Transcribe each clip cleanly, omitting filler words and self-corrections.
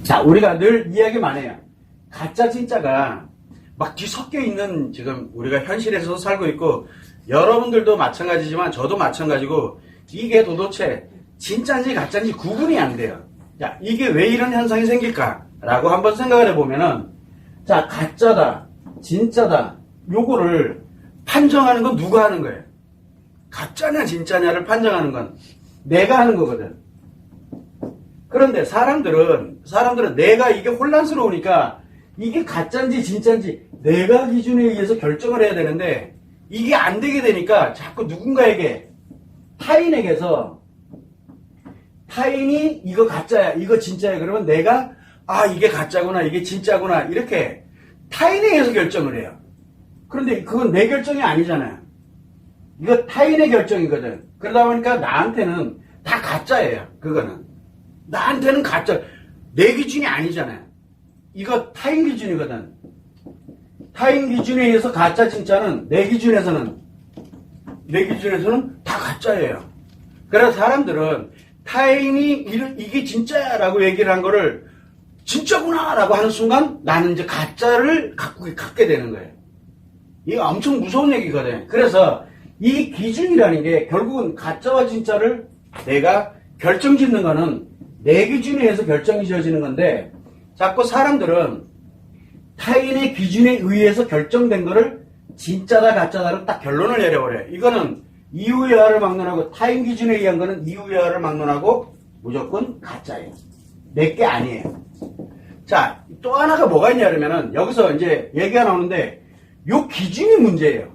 자, 우리가 늘 이야기 많이 해요. 가짜 진짜가 막 뒤섞여 있는 지금 우리가 현실에서 살고 있고 여러분들도 마찬가지지만 저도 마찬가지고 이게 도대체 진짜인지 가짜인지 구분이 안 돼요. 자, 이게 왜 이런 현상이 생길까라고 한번 생각을 해보면은 자, 가짜다, 진짜다 요거를 판정하는 건 누가 하는 거예요? 가짜냐 진짜냐를 판정하는 건 내가 하는 거거든. 그런데 사람들은 내가 이게 혼란스러우니까 이게 가짜인지 진짜인지 내가 기준에 의해서 결정을 해야 되는데 이게 안 되게 되니까 자꾸 누군가에게 타인에게서 타인이 이거 가짜야 이거 진짜야 그러면 내가 아 이게 가짜구나 이게 진짜구나 이렇게 타인에 의해서 결정을 해요. 그런데 그건 내 결정이 아니잖아요. 이거 타인의 결정이거든. 그러다 보니까 나한테는 다 가짜예요. 그거는 나한테는 가짜 내 기준이 아니잖아요. 이거 타인 기준이거든. 타인 기준에 의해서 가짜 진짜는 내 기준에서는 다 가짜예요. 그래서 사람들은 타인이 이게 진짜야라고 얘기를 한 거를 진짜구나라고 하는 순간 나는 이제 가짜를 갖게 되는 거예요. 이거 엄청 무서운 얘기거든. 그래서 이 기준이라는 게 결국은 가짜와 진짜를 내가 결정짓는 거는 내 기준에 의해서 결정이 지어지는 건데 자꾸 사람들은 타인의 기준에 의해서 결정된 거를 진짜다 가짜다로 딱 결론을 내려버려요. 이거는 이유야를 막론하고 타인 기준에 의한 거는 이유야를 막론하고 무조건 가짜예요. 내게 아니에요. 자, 또 하나가 뭐가 있냐 그러면은 여기서 이제 얘기가 나오는데 요 기준이 문제예요.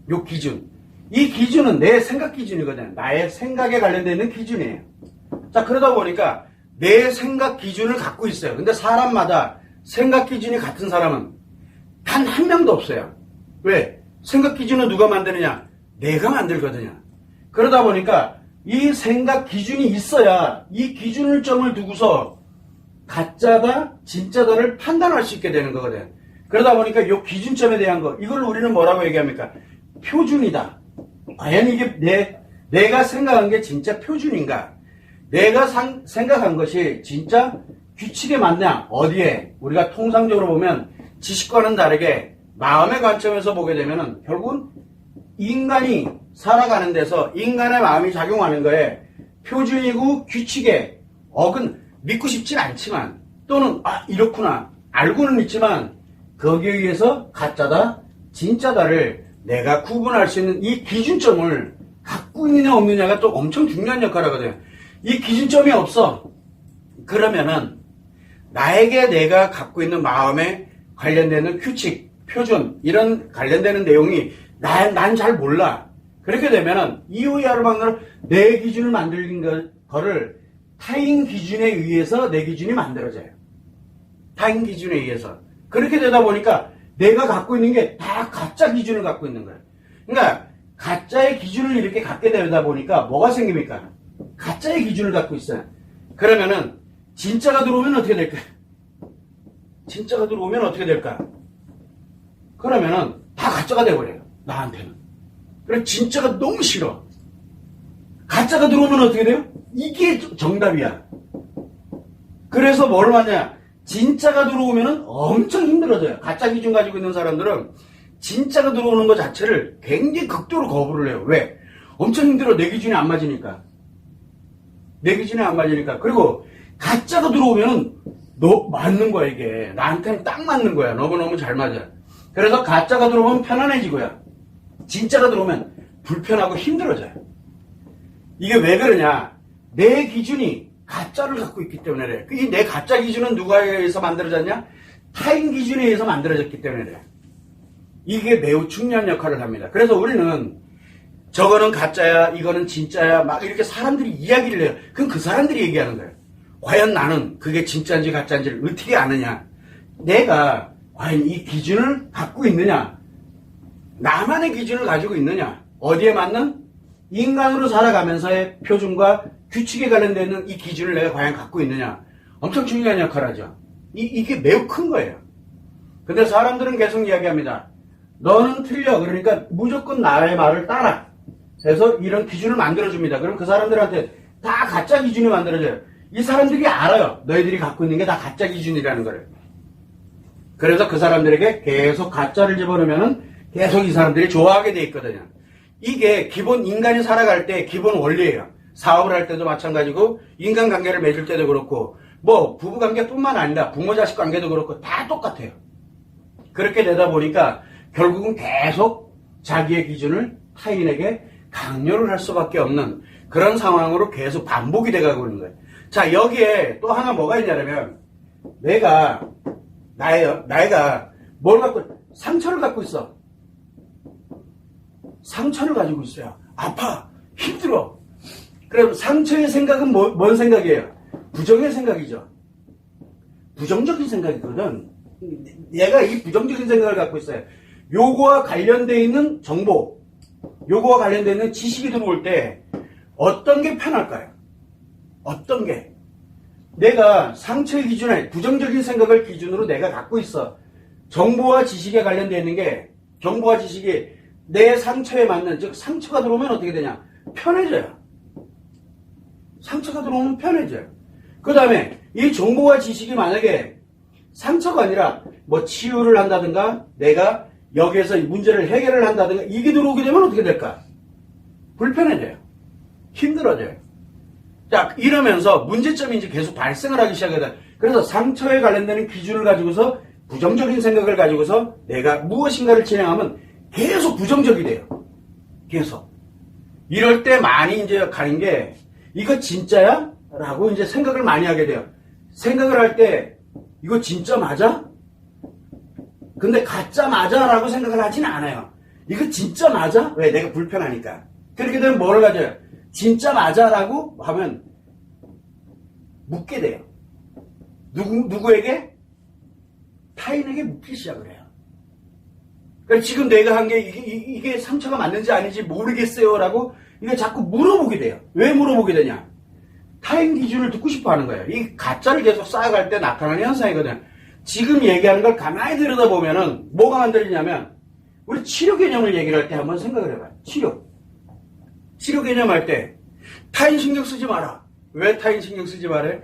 요 기준. 이 기준은 내 생각 기준이거든. 나의 생각에 관련되어 있는 기준이에요. 자, 그러다 보니까 내 생각 기준을 갖고 있어요. 근데 사람마다 생각 기준이 같은 사람은 단 한 명도 없어요. 왜? 생각 기준은 누가 만드느냐? 내가 만들거든요. 그러다 보니까 이 생각 기준이 있어야 이 기준을 점을 두고서 가짜다, 진짜다를 판단할 수 있게 되는 거거든. 그러다 보니까 이 기준점에 대한 거, 이걸 우리는 뭐라고 얘기합니까? 표준이다. 과연 이게 내가 생각한 게 진짜 표준인가? 내가 생각한 것이 진짜 규칙에 맞냐? 어디에? 우리가 통상적으로 보면 지식과는 다르게 마음의 관점에서 보게 되면은 결국은 인간이 살아가는 데서 인간의 마음이 작용하는 거에 표준이고 규칙에 믿고 싶진 않지만 또는 이렇구나 알고는 있지만 거기에 의해서 가짜다 진짜다를 내가 구분할 수 있는 이 기준점을 갖고 있느냐 없느냐가 또 엄청 중요한 역할을 하거든요. 이 기준점이 없어. 그러면은 나에게 내가 갖고 있는 마음에 관련되는 규칙, 표준 이런 관련되는 내용이 난 잘 몰라. 그렇게 되면은 이유야를 막는 내 기준을 만들긴 거를 타인 기준에 의해서 내 기준이 만들어져요. 타인 기준에 의해서. 그렇게 되다 보니까 내가 갖고 있는 게 다 가짜 기준을 갖고 있는 거예요. 그러니까 가짜의 기준을 이렇게 갖게 되다 보니까 뭐가 생깁니까? 가짜의 기준을 갖고 있어요. 그러면은 진짜가 들어오면 어떻게 될까요? 진짜가 들어오면 어떻게 될까? 그러면은 다 가짜가 돼버려요. 나한테는. 그래 진짜가 너무 싫어. 가짜가 들어오면 어떻게 돼요? 이게 정답이야. 그래서 뭘 하냐? 진짜가 들어오면은 엄청 힘들어져요. 가짜 기준 가지고 있는 사람들은 진짜가 들어오는 것 자체를 굉장히 극도로 거부를 해요. 왜? 엄청 힘들어. 내 기준이 안 맞으니까. 그리고 가짜가 들어오면은 맞는 거야 이게. 나한테는 딱 맞는 거야. 너무너무 잘 맞아. 그래서 가짜가 들어오면 편안해지고요. 진짜가 들어오면 불편하고 힘들어져요. 이게 왜 그러냐? 내 기준이 가짜를 갖고 있기 때문에 그래. 이 내 가짜 기준은 누가에 의해서 만들어졌냐? 타인 기준에 의해서 만들어졌기 때문에 그래. 이게 매우 중요한 역할을 합니다. 그래서 우리는 저거는 가짜야, 이거는 진짜야, 막 이렇게 사람들이 이야기를 해요. 그럼 그 사람들이 얘기하는 거예요. 과연 나는 그게 진짜인지 가짜인지를 어떻게 아느냐? 내가 과연 이 기준을 갖고 있느냐? 나만의 기준을 가지고 있느냐? 어디에 맞는? 인간으로 살아가면서의 표준과 규칙에 관련되는 이 기준을 내가 과연 갖고 있느냐? 엄청 중요한 역할을 하죠. 이게 매우 큰 거예요. 근데 사람들은 계속 이야기합니다. 너는 틀려. 그러니까 무조건 나의 말을 따라. 해서 이런 기준을 만들어줍니다. 그럼 그 사람들한테 다 가짜 기준이 만들어져요. 이 사람들이 알아요. 너희들이 갖고 있는 게 다 가짜 기준이라는 거를. 그래서 그 사람들에게 계속 가짜를 집어넣으면은 계속 이 사람들이 좋아하게 돼 있거든요. 이게 기본 인간이 살아갈 때 기본 원리예요. 사업을 할 때도 마찬가지고 인간관계를 맺을 때도 그렇고 뭐 부부관계뿐만 아니라 부모 자식 관계도 그렇고 다 똑같아요. 그렇게 되다 보니까 결국은 계속 자기의 기준을 타인에게 강요를 할 수밖에 없는 그런 상황으로 계속 반복이 돼가고 있는 거예요. 자, 여기에 또 하나 뭐가 있냐면 내가 뭘 갖고 상처를 갖고 있어. 상처를 가지고 있어요. 아파, 힘들어. 그럼 상처의 생각은 뭔 생각이에요? 부정의 생각이죠. 부정적인 생각이거든. 얘가 이 부정적인 생각을 갖고 있어요. 요거와 관련되어 있는 정보, 요거와 관련되어 있는 지식이 들어올 때 어떤 게 편할까요? 어떤 게? 내가 상처의 기준에 부정적인 생각을 기준으로 내가 갖고 있어. 정보와 지식에 관련되어 있는 게 정보와 지식이 내 상처에 맞는, 즉 상처가 들어오면 어떻게 되냐? 편해져요. 상처가 들어오면 편해져요. 그 다음에 이 정보와 지식이 만약에 상처가 아니라 뭐 치유를 한다든가 내가 여기에서 이 문제를 해결을 한다든가 이게 들어오게 되면 어떻게 될까? 불편해져요. 힘들어져요. 자, 이러면서 문제점이 이제 계속 발생을 하기 시작하다. 그래서 상처에 관련되는 기준을 가지고서 부정적인 생각을 가지고서 내가 무엇인가를 진행하면 계속 부정적이 돼요. 계속. 이럴 때 많이 이제 가는 게 이거 진짜야? 라고 이제 생각을 많이 하게 돼요. 생각을 할 때 이거 진짜 맞아? 근데 가짜 맞아? 라고 생각을 하지는 않아요. 이거 진짜 맞아? 왜? 내가 불편하니까. 그렇게 되면 뭐를 가져요? 진짜 맞아? 라고 하면 묻게 돼요. 누구에게? 타인에게 묻기 시작을 해요. 그러니까 지금 내가 한 게 이게 상처가 맞는지 아닌지 모르겠어요 라고 이게 자꾸 물어보게 돼요. 왜 물어보게 되냐? 타인 기준을 듣고 싶어 하는 거예요. 이 가짜를 계속 쌓아갈 때 나타나는 현상이거든요. 지금 얘기하는 걸 가만히 들여다보면은 뭐가 만들리냐면 우리 치료 개념을 얘기를 할 때 한번 생각을 해봐요. 치료 개념 할 때 타인 신경 쓰지 마라. 왜 타인 신경 쓰지 말아요?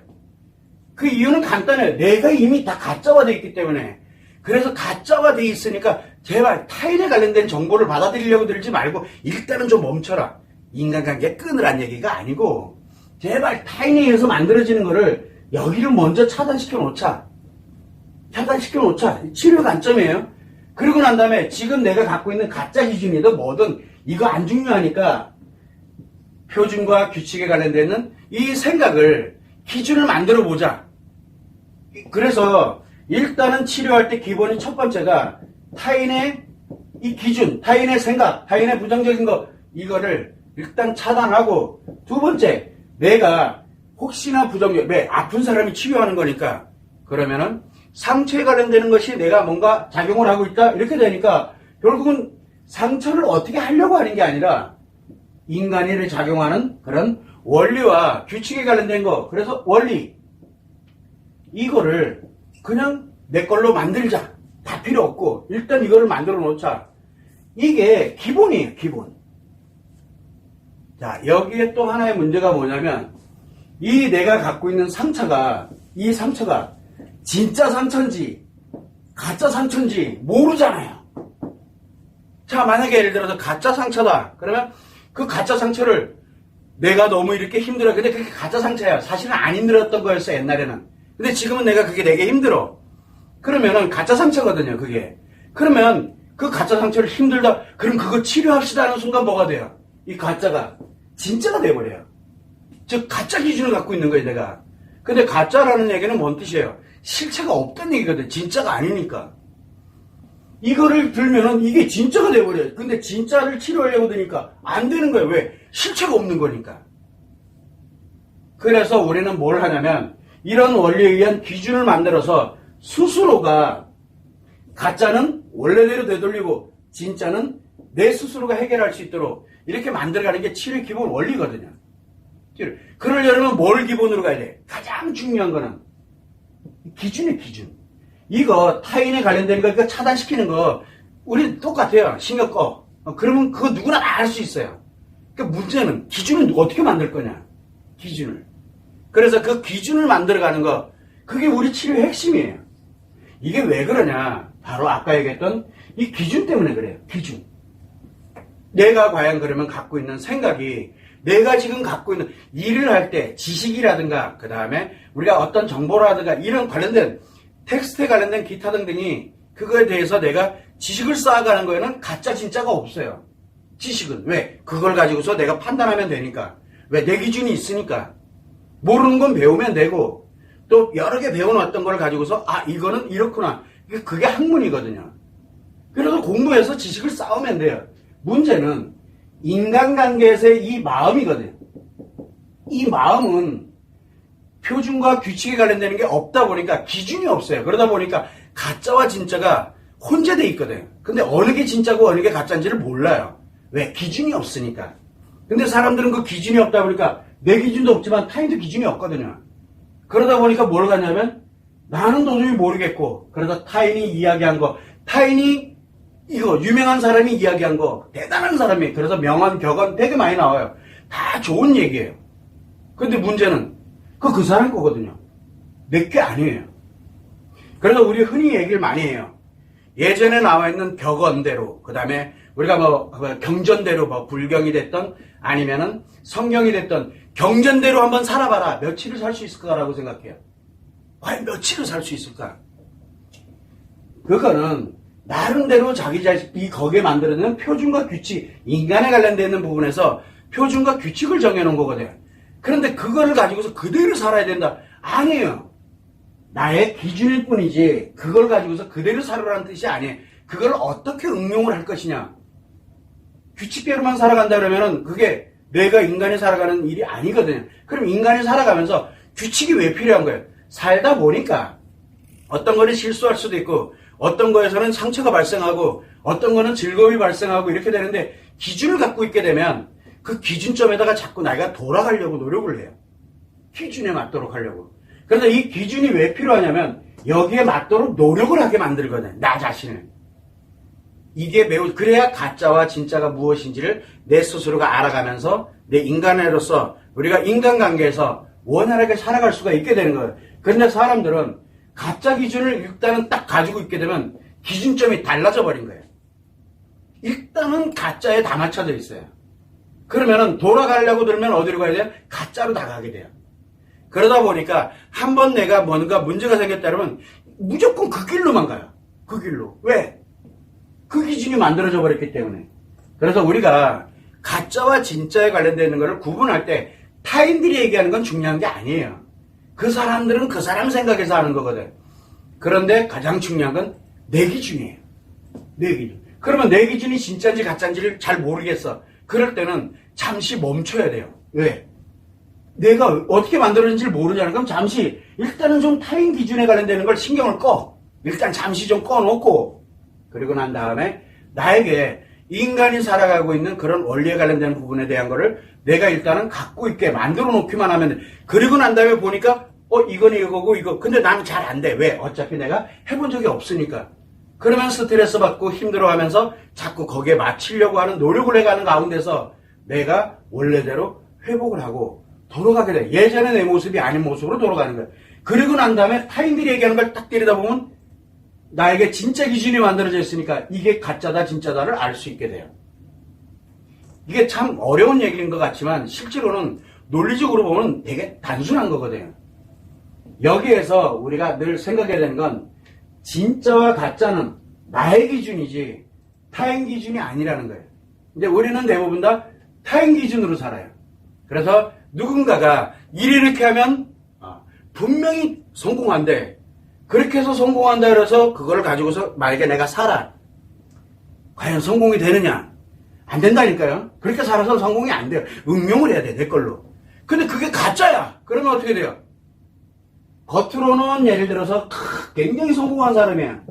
그 이유는 간단해요. 내가 이미 다 가짜화되어 있기 때문에. 그래서 가짜화되어 있으니까 제발 타인에 관련된 정보를 받아들이려고 들지 말고 일단은 좀 멈춰라. 인간관계 끊으란 얘기가 아니고 제발 타인에 의해서 만들어지는 거를 여기를 먼저 차단시켜 놓자. 치료 관점이에요. 그러고 난 다음에 지금 내가 갖고 있는 가짜 기준이든 뭐든 이거 안 중요하니까 표준과 규칙에 관련되는 이 생각을 기준을 만들어 보자. 그래서 일단은 치료할 때 기본이 첫 번째가 타인의 이 기준, 타인의 생각, 타인의 부정적인 거 이거를 일단 차단하고 두 번째 내가 혹시나 부정적, 왜? 아픈 사람이 치료하는 거니까 그러면은 상처에 관련되는 것이 내가 뭔가 작용을 하고 있다 이렇게 되니까 결국은 상처를 어떻게 하려고 하는 게 아니라 인간이 작용하는 그런 원리와 규칙에 관련된 거 그래서 원리 이거를 그냥 내 걸로 만들자. 다 필요 없고 일단 이거를 만들어 놓자. 이게 기본이에요. 기본. 자, 여기에 또 하나의 문제가 뭐냐면 이 내가 갖고 있는 상처가 이 상처가 진짜 상처인지 가짜 상처인지 모르잖아요. 자, 만약에 예를 들어서 가짜 상처다. 그러면 그 가짜 상처를 내가 너무 이렇게 힘들어. 근데 그게 가짜 상처야. 사실은 안 힘들었던 거였어, 옛날에는. 근데 지금은 내가 그게 되게 힘들어. 그러면은 가짜 상처거든요, 그게. 그러면 그 가짜 상처를 힘들다. 그럼 그거 치료합시다 하는 순간 뭐가 돼요? 이 가짜가 진짜가 돼버려요. 즉, 가짜 기준을 갖고 있는 거예요, 내가. 근데 가짜라는 얘기는 뭔 뜻이에요? 실체가 없다는 얘기거든. 진짜가 아니니까. 이거를 들면은 이게 진짜가 돼버려요. 근데 진짜를 치료하려고 드니까 안 되는 거예요. 왜? 실체가 없는 거니까. 그래서 우리는 뭘 하냐면 이런 원리에 의한 기준을 만들어서 스스로가 가짜는 원래대로 되돌리고 진짜는 내 스스로가 해결할 수 있도록 이렇게 만들어가는 게 치료의 기본 원리거든요. 그러려면 뭘 기본으로 가야 돼? 가장 중요한 거는 기준의 기준. 이거 타인에 관련된 거 이거 차단시키는 거 우리 똑같아요. 신경 꺼. 그러면 그거 누구나 알 수 있어요. 그러니까 문제는 기준은 어떻게 만들 거냐. 기준을. 그래서 그 기준을 만들어가는 거, 그게 우리 치료의 핵심이에요. 이게 왜 그러냐? 바로 아까 얘기했던 이 기준 때문에 그래요. 기준. 내가 과연 그러면 갖고 있는 생각이, 내가 지금 갖고 있는 일을 할 때 지식이라든가, 그 다음에 우리가 어떤 정보라든가 이런 관련된 텍스트에 관련된 기타 등등이, 그거에 대해서 내가 지식을 쌓아가는 거에는 가짜 진짜가 없어요. 지식은. 왜? 그걸 가지고서 내가 판단하면 되니까. 왜? 내 기준이 있으니까. 모르는 건 배우면 되고, 또 여러 개 배워놨던 걸 가지고서 이거는 이렇구나. 그게 학문이거든요. 그래서 공부해서 지식을 쌓으면 돼요. 문제는 인간관계에서의 이 마음이거든요. 이 마음은 표준과 규칙에 관련되는 게 없다 보니까 기준이 없어요. 그러다 보니까 가짜와 진짜가 혼재되어 있거든요. 근데 어느 게 진짜고 어느 게 가짜인지를 몰라요. 왜? 기준이 없으니까. 근데 사람들은 그 기준이 없다 보니까 내 기준도 없지만 타인도 기준이 없거든요. 그러다 보니까 뭘 갖냐면 나는 도저히 모르겠고, 그러다 타인이 이야기한 거, 타인이 이거 유명한 사람이 이야기한 거, 대단한 사람이, 그래서 명언, 격언 되게 많이 나와요. 다 좋은 얘기예요. 근데 문제는 그 사람 거거든요. 내 게 아니에요. 그래서 우리 흔히 얘기를 많이 해요. 예전에 나와 있는 격언대로, 그 다음에 우리가 경전대로 불경이 됐던 아니면은 성경이 됐던 경전대로 한번 살아봐라. 며칠을 살 수 있을까라고 생각해요. 과연 며칠을 살 수 있을까? 그거는 나름대로 자기 자식이 거기에 만들어내는 표준과 규칙, 인간에 관련되어 있는 부분에서 표준과 규칙을 정해놓은 거거든요. 그런데 그거를 가지고서 그대로 살아야 된다. 아니에요. 나의 기준일 뿐이지 그걸 가지고서 그대로 살아라는 뜻이 아니에요. 그걸 어떻게 응용을 할 것이냐. 규칙대로만 살아간다 그러면은 그게 내가 인간이 살아가는 일이 아니거든요. 그럼 인간이 살아가면서 규칙이 왜 필요한 거예요? 살다 보니까 어떤 거는 실수할 수도 있고, 어떤 거에서는 상처가 발생하고, 어떤 거는 즐거움이 발생하고 이렇게 되는데, 기준을 갖고 있게 되면 그 기준점에다가 자꾸 내가 돌아가려고 노력을 해요. 기준에 맞도록 하려고. 그래서 이 기준이 왜 필요하냐면 여기에 맞도록 노력을 하게 만들거든요. 나 자신을. 이게 매우, 그래야 가짜와 진짜가 무엇인지를 내 스스로가 알아가면서 내 인간으로서 우리가 인간관계에서 원활하게 살아갈 수가 있게 되는 거예요. 그런데 사람들은 가짜 기준을 일단은 딱 가지고 있게 되면 기준점이 달라져 버린 거예요. 일단은 가짜에 다 맞춰져 있어요. 그러면은 돌아가려고 들면 어디로 가야 돼요? 가짜로 나가게 돼요. 그러다 보니까 한번 내가 뭔가 문제가 생겼다 그러면 무조건 그 길로만 가요. 그 길로. 왜? 그 기준이 만들어져 버렸기 때문에. 그래서 우리가 가짜와 진짜에 관련되는 것을 구분할 때 타인들이 얘기하는 건 중요한 게 아니에요. 그 사람들은 그 사람 생각에서 하는 거거든. 그런데 가장 중요한 건 내 기준이에요. 내 기준. 그러면 내 기준이 진짜인지 가짜인지를 잘 모르겠어. 그럴 때는 잠시 멈춰야 돼요. 왜? 내가 어떻게 만들었는지를 모르잖아. 그럼 잠시 일단은 좀 타인 기준에 관련되는 걸 신경을 꺼. 일단 잠시 좀 꺼놓고, 그리고 난 다음에 나에게 인간이 살아가고 있는 그런 원리에 관련되는 부분에 대한 거를 내가 일단은 갖고 있게 만들어 놓기만 하면 돼. 그리고 난 다음에 보니까 이건 이거고 이거. 근데 나는 잘 안 돼. 왜? 어차피 내가 해본 적이 없으니까. 그러면 스트레스 받고 힘들어하면서 자꾸 거기에 맞추려고 하는 노력을 해가는 가운데서 내가 원래대로 회복을 하고 돌아가게 돼. 예전에 내 모습이 아닌 모습으로 돌아가는 거야. 그리고 난 다음에 타인들이 얘기하는 걸 딱 때리다 보면 나에게 진짜 기준이 만들어져 있으니까 이게 가짜다 진짜다를 알 수 있게 돼요. 이게 참 어려운 얘기인 것 같지만 실제로는 논리적으로 보면 되게 단순한 거거든요. 여기에서 우리가 늘 생각해야 되는 건 진짜와 가짜는 나의 기준이지 타인 기준이 아니라는 거예요. 근데 우리는 대부분 다 타인 기준으로 살아요. 그래서 누군가가 이렇게 하면 분명히 성공한대. 그렇게 해서 성공한다 그래서 그걸 가지고서 만약에 내가 살아. 과연 성공이 되느냐? 안 된다니까요. 그렇게 살아서 성공이 안 돼요. 응용을 해야 돼, 내 걸로. 근데 그게 가짜야. 그러면 어떻게 돼요? 겉으로는 예를 들어서 굉장히 성공한 사람이야.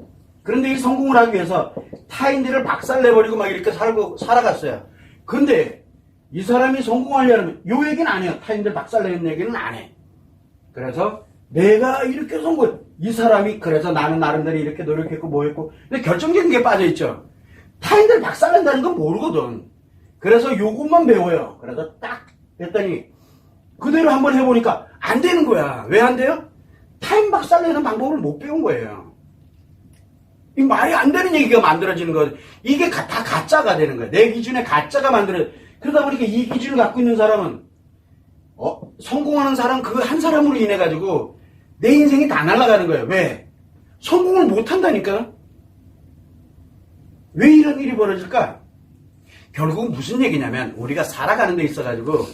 그런데 이 성공을 하기 위해서 타인들을 박살내버리고 막 이렇게 살아갔어요. 근데 이 사람이 성공하려면 요 얘기는 안 해요. 타인들 박살내는 얘기는 안 해. 그래서 내가 이렇게 성공, 이 사람이 그래서 나는 나름대로 이렇게 노력했고 뭐 했고, 근데 결정적인 게 빠져있죠. 타인들 박살낸다는 건 모르거든. 그래서 요것만 배워요. 그래서 딱 했더니 그대로 한번 해보니까 안 되는 거야. 왜 안 돼요? 타임 박살내는 방법을 못 배운 거예요. 이 말이 안 되는 얘기가 만들어지는 거예요. 이게 다 가짜가 되는 거예요. 내 기준에 가짜가 그러다 보니까 이 기준을 갖고 있는 사람은 성공하는 사람 그 한 사람으로 인해 가지고 내 인생이 다 날아가는 거예요. 왜? 성공을 못 한다니까. 왜 이런 일이 벌어질까? 결국은 무슨 얘기냐면 우리가 살아가는 데 있어 가지고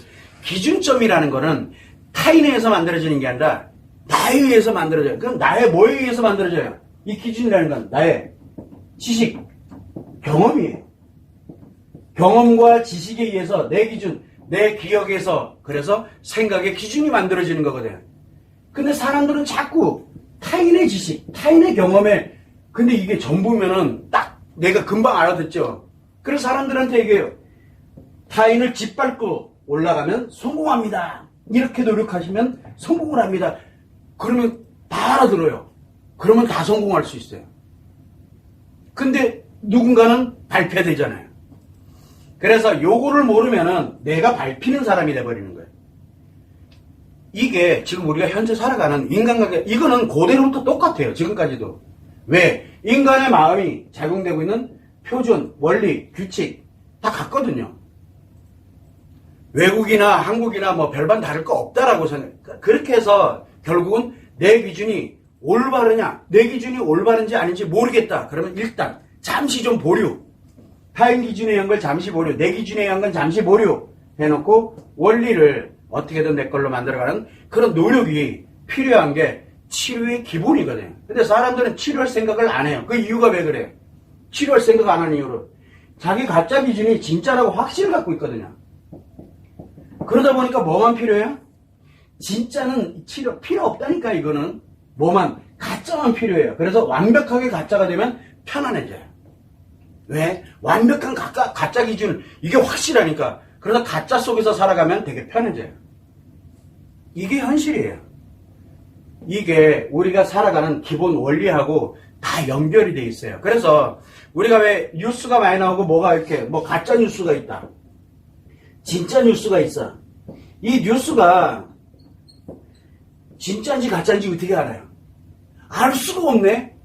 기준점이라는 거는 타인에 의해서 만들어지는 게 아니라 나에 의해서 만들어져요. 그럼 나의 뭐에 의해서 만들어져요? 이 기준이라는 건 나의 지식, 경험이에요. 경험과 지식에 의해서 내 기준, 내 기억에서 그래서 생각의 기준이 만들어지는 거거든요. 근데 사람들은 자꾸 타인의 지식, 타인의 경험에 근데 이게 전부면은 딱 내가 금방 알아듣죠. 그래서 사람들한테 얘기해요. 타인을 짓밟고 올라가면 성공합니다. 이렇게 노력하시면 성공을 합니다. 그러면 다 알아들어요. 그러면 다 성공할 수 있어요. 근데 누군가는 발표되잖아요. 그래서 요거를 모르면은 내가 밟히는 사람이 돼버리는 거예요. 이게 지금 우리가 현재 살아가는 인간관계, 이거는 고대로부터 똑같아요. 지금까지도. 왜? 인간의 마음이 작용되고 있는 표준, 원리, 규칙 다 같거든요. 외국이나 한국이나 뭐 별반 다를 거 없다라고 생각. 그렇게 해서 결국은 내 기준이 올바르냐, 내 기준이 올바른지 아닌지 모르겠다. 그러면 일단 잠시 좀 보류. 타인 기준에 의한 걸 잠시 보류, 내 기준에 의한 건 잠시 보류 해놓고 원리를 어떻게든 내 걸로 만들어가는 그런 노력이 필요한 게 치료의 기본이거든요. 근데 사람들은 치료할 생각을 안 해요. 그 이유가 왜 그래요? 치료할 생각 안 하는 이유로 자기 가짜 기준이 진짜라고 확신을 갖고 있거든요. 그러다 보니까 뭐만 필요해요? 진짜는 치료 필요 없다니까. 이거는 뭐만 가짜만 필요해요. 그래서 완벽하게 가짜가 되면 편안해져요. 왜? 완벽한 가짜 기준 이게 확실하니까. 그래서 가짜 속에서 살아가면 되게 편해져요. 이게 현실이에요. 이게 우리가 살아가는 기본 원리하고 다 연결이 돼 있어요. 그래서 우리가 왜 뉴스가 많이 나오고 뭐가 이렇게 뭐 가짜 뉴스가 있다, 진짜 뉴스가 있어. 이 뉴스가 진짜인지 가짜인지 어떻게 알아요? 알 수가 없네.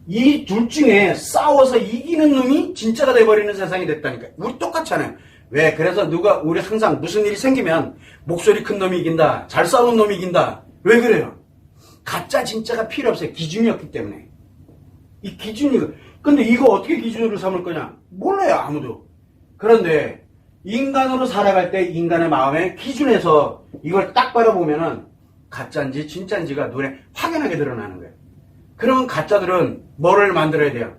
이 둘 중에 싸워서 이기는 놈이 진짜가 돼버리는 세상이 됐다니까. 우리 똑같잖아요. 왜? 그래서 우리 항상 무슨 일이 생기면 목소리 큰 놈이 이긴다, 잘 싸우는 놈이 이긴다. 왜 그래요? 가짜 진짜가 필요 없어요. 기준이 없기 때문에. 이 기준이, 근데 이거 어떻게 기준으로 삼을 거냐? 몰라요, 아무도. 그런데 인간으로 살아갈 때 인간의 마음의 기준에서 이걸 딱 바라보면은 가짜인지 진짜인지가 눈에 확연하게 드러나는 거예요. 그러면 가짜들은 뭐를 만들어야 돼요?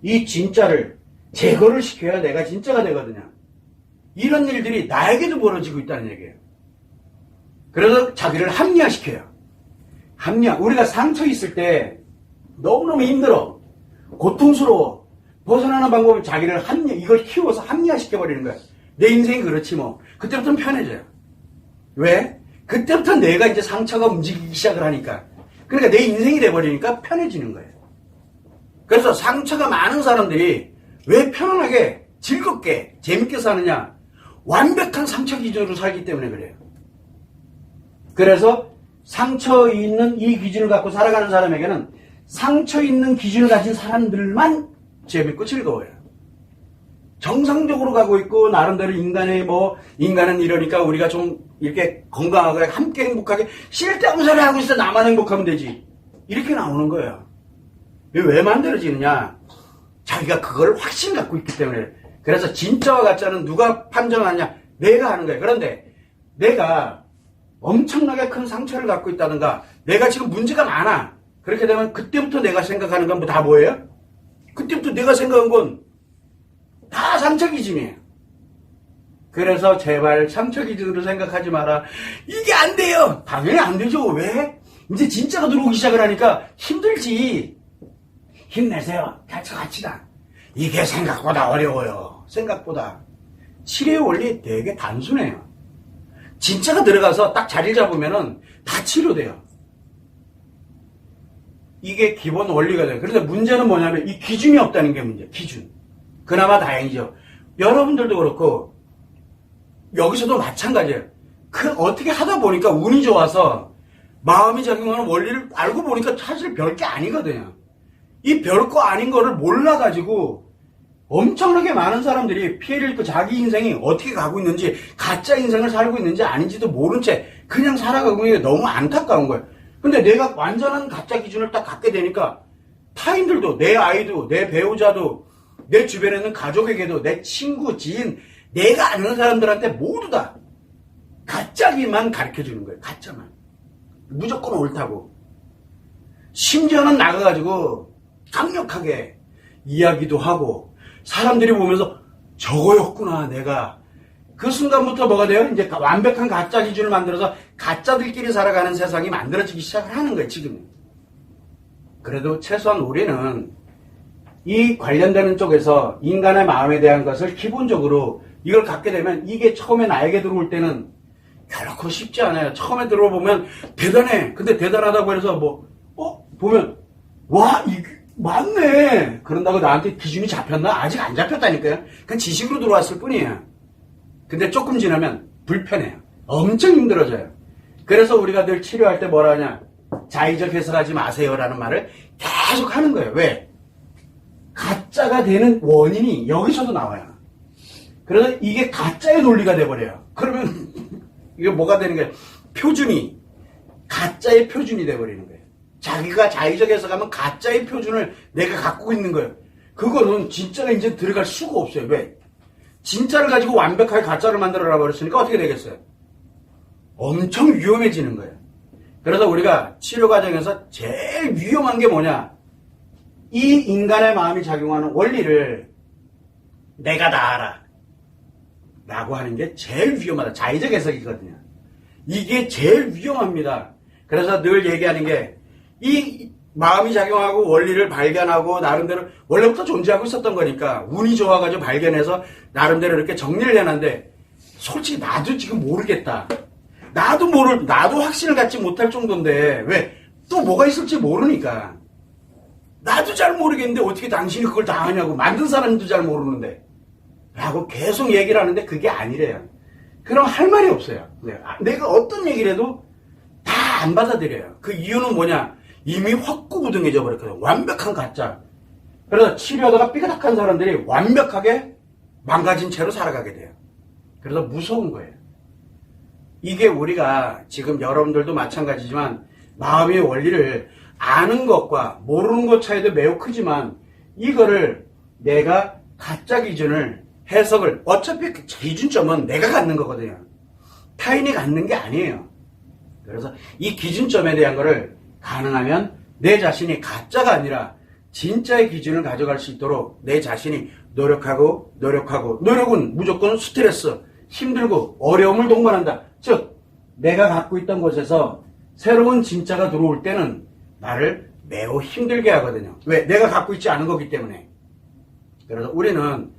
이 진짜를 제거를 시켜야 내가 진짜가 되거든요. 이런 일들이 나에게도 벌어지고 있다는 얘기예요. 그래서 자기를 합리화시켜요. 우리가 상처 있을 때 너무너무 힘들어, 고통스러워. 벗어나는 방법은 자기를 이걸 키워서 합리화시켜버리는 거야. 내 인생이 그렇지 뭐. 그때부터는 편해져요. 왜? 그때부터 내가 이제 상처가 움직이기 시작을 하니까. 그러니까 내 인생이 돼버리니까 편해지는 거예요. 그래서 상처가 많은 사람들이 왜 편안하게, 즐겁게, 재밌게 사느냐? 완벽한 상처 기준으로 살기 때문에 그래요. 그래서 상처 있는 이 기준을 갖고 살아가는 사람에게는 상처 있는 기준을 가진 사람들만 재밌고 즐거워요. 정상적으로 가고 있고 나름대로 인간은 이러니까 우리가 좀 이렇게 건강하게 함께 행복하게 쓸데없는 소리 하고 있어, 나만 행복하면 되지, 이렇게 나오는 거예요. 왜 만들어지느냐? 자기가 그걸 확신 갖고 있기 때문에. 그래서 진짜와 가짜는 누가 판정하느냐? 내가 하는 거예요. 그런데 내가 엄청나게 큰 상처를 갖고 있다든가 내가 지금 문제가 많아. 그렇게 되면 그때부터 내가 생각하는 건 다 뭐예요? 그때부터 내가 생각한 건 다 상처 기준이에요. 그래서 제발 상처 기준으로 생각하지 마라. 이게 안 돼요. 당연히 안 되죠. 왜? 이제 진짜가 들어오기 시작을 하니까 힘들지. 힘내세요. 같이다. 이게 생각보다 어려워요. 생각보다. 치료의 원리 되게 단순해요. 진짜가 들어가서 딱 자리 잡으면은 다 치료돼요. 이게 기본 원리가 돼요. 그런데 문제는 뭐냐면 이 기준이 없다는 게 문제예요. 기준. 그나마 다행이죠. 여러분들도 그렇고 여기서도 마찬가지예요. 어떻게 하다 보니까 운이 좋아서 마음이 작용하는 원리를 알고 보니까 사실 별게 아니거든요. 이 별거 아닌 거를 몰라가지고 엄청나게 많은 사람들이 피해를 입고 자기 인생이 어떻게 가고 있는지, 가짜 인생을 살고 있는지 아닌지도 모른 채 그냥 살아가고 있는 게 너무 안타까운 거예요. 근데 내가 완전한 가짜 기준을 딱 갖게 되니까 타인들도, 내 아이도, 내 배우자도, 내 주변에 있는 가족에게도, 내 친구, 지인, 내가 아는 사람들한테 모두 다 가짜기만 가르쳐주는 거예요. 가짜만. 무조건 옳다고. 심지어는 나가가지고 강력하게 이야기도 하고 사람들이 보면서 저거였구나 내가. 그 순간부터 뭐가 돼요? 이제 완벽한 가짜 기준을 만들어서 가짜들끼리 살아가는 세상이 만들어지기 시작을 하는 거예요. 지금. 그래도 최소한 우리는 이 관련되는 쪽에서 인간의 마음에 대한 것을 기본적으로 이걸 갖게 되면 이게 처음에 나에게 들어올 때는 결코 쉽지 않아요. 처음에 들어보면 대단해. 근데 대단하다고 해서 보면 와 이게 맞네. 그런다고 나한테 기준이 잡혔나? 아직 안 잡혔다니까요. 그냥 지식으로 들어왔을 뿐이에요. 근데 조금 지나면 불편해요. 엄청 힘들어져요. 그래서 우리가 늘 치료할 때 뭐라 하냐? 자의적 해석하지 마세요라는 말을 계속 하는 거예요. 왜? 가짜가 되는 원인이 여기서도 나와요. 그래서 이게 가짜의 논리가 돼버려요. 그러면 이게 뭐가 되는 거예요? 표준이 가짜의 표준이 돼버리는 거예요. 자기가 자의적 해석하면 가짜의 표준을 내가 갖고 있는 거예요. 그거는 진짜가 이제 들어갈 수가 없어요. 왜? 진짜를 가지고 완벽하게 가짜를 만들어라 버렸으니까 어떻게 되겠어요? 엄청 위험해지는 거예요. 그래서 우리가 치료 과정에서 제일 위험한 게 뭐냐? 이 인간의 마음이 작용하는 원리를 내가 다 알아 라고 하는 게 제일 위험하다. 자의적 해석이거든요. 이게 제일 위험합니다. 그래서 늘 얘기하는 게 이 마음이 작용하고 원리를 발견하고 나름대로 원래부터 존재하고 있었던 거니까 운이 좋아가지고 발견해서 나름대로 이렇게 정리를 해놨는데 솔직히 나도 지금 모르겠다. 나도 확신을 갖지 못할 정도인데 왜? 또 뭐가 있을지 모르니까. 나도 잘 모르겠는데 어떻게 당신이 그걸 다 아냐고. 만든 사람도 잘 모르는데. 라고 계속 얘기를 하는데 그게 아니래요. 그럼 할 말이 없어요. 내가 어떤 얘기를 해도 다 안 받아들여요. 그 이유는 뭐냐? 이미 확고부동해져 버렸거든요. 완벽한 가짜. 그래서 치료하다가 삐그덕한 사람들이 완벽하게 망가진 채로 살아가게 돼요. 그래서 무서운 거예요. 이게 우리가 지금 여러분들도 마찬가지지만 마음의 원리를 아는 것과 모르는 것 차이도 매우 크지만 이거를 내가 가짜 기준을 해석을 어차피 그 기준점은 내가 갖는 거거든요. 타인이 갖는 게 아니에요. 그래서 이 기준점에 대한 거를 가능하면 내 자신이 가짜가 아니라 진짜의 기준을 가져갈 수 있도록 내 자신이 노력은 무조건 스트레스, 힘들고 어려움을 동반한다. 즉 내가 갖고 있던 곳에서 새로운 진짜가 들어올 때는 나를 매우 힘들게 하거든요. 왜? 내가 갖고 있지 않은 거기 때문에. 그래서 우리는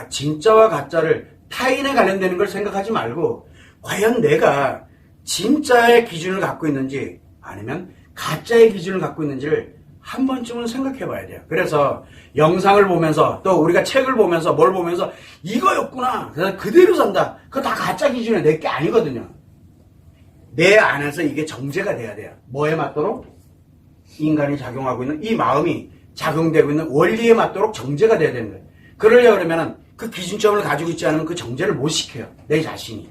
진짜와 가짜를 타인에 관련되는 걸 생각하지 말고 과연 내가 진짜의 기준을 갖고 있는지 아니면 가짜의 기준을 갖고 있는지를 한 번쯤은 생각해 봐야 돼요. 그래서 영상을 보면서 또 우리가 책을 보면서 뭘 보면서 이거였구나. 그래서 그대로 산다. 그거 다 가짜 기준에 내 게 아니거든요. 내 안에서 이게 정제가 돼야 돼요. 뭐에 맞도록? 인간이 작용하고 있는 이 마음이 작용되고 있는 원리에 맞도록 정제가 돼야 되는 거예요. 그러려면 그 기준점을 가지고 있지 않으면 그 정제를 못 시켜요. 내 자신이.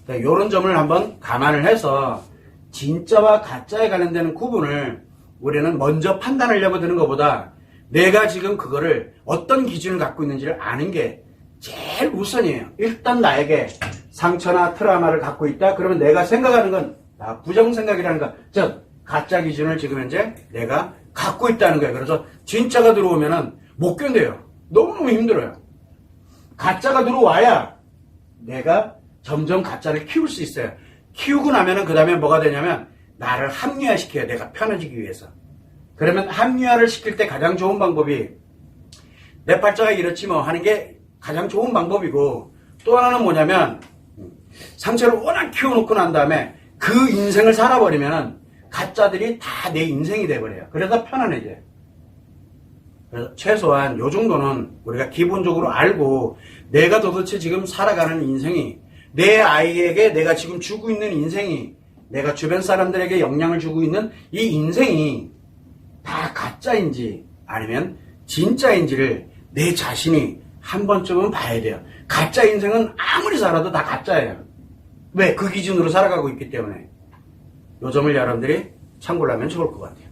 이런 점을 한번 감안을 해서 진짜와 가짜에 관련되는 구분을 우리는 먼저 판단하려고 드는 것보다 내가 지금 그거를 어떤 기준을 갖고 있는지를 아는 게 제일 우선이에요. 일단 나에게 상처나 트라우마를 갖고 있다? 그러면 내가 생각하는 건 부정생각이라는 거. 즉 가짜 기준을 지금 현재 내가 갖고 있다는 거예요. 그래서 진짜가 들어오면은 못 견뎌요. 너무너무 힘들어요. 가짜가 들어와야 내가 점점 가짜를 키울 수 있어요. 키우고 나면은 그 다음에 뭐가 되냐면 나를 합리화시켜요. 내가 편해지기 위해서. 그러면 합리화를 시킬 때 가장 좋은 방법이 내 팔자가 이렇지 뭐 하는 게 가장 좋은 방법이고 또 하나는 뭐냐면 상처를 워낙 키워놓고 난 다음에 그 인생을 살아버리면은 가짜들이 다 내 인생이 돼버려요. 그래서 편안해져요. 그래서 최소한 요 정도는 우리가 기본적으로 알고 내가 도대체 지금 살아가는 인생이 내 아이에게 내가 지금 주고 있는 인생이, 내가 주변 사람들에게 영향을 주고 있는 이 인생이 다 가짜인지 아니면 진짜인지를 내 자신이 한 번쯤은 봐야 돼요. 가짜 인생은 아무리 살아도 다 가짜예요. 왜? 그 기준으로 살아가고 있기 때문에. 요 점을 여러분들이 참고를 하면 좋을 것 같아요.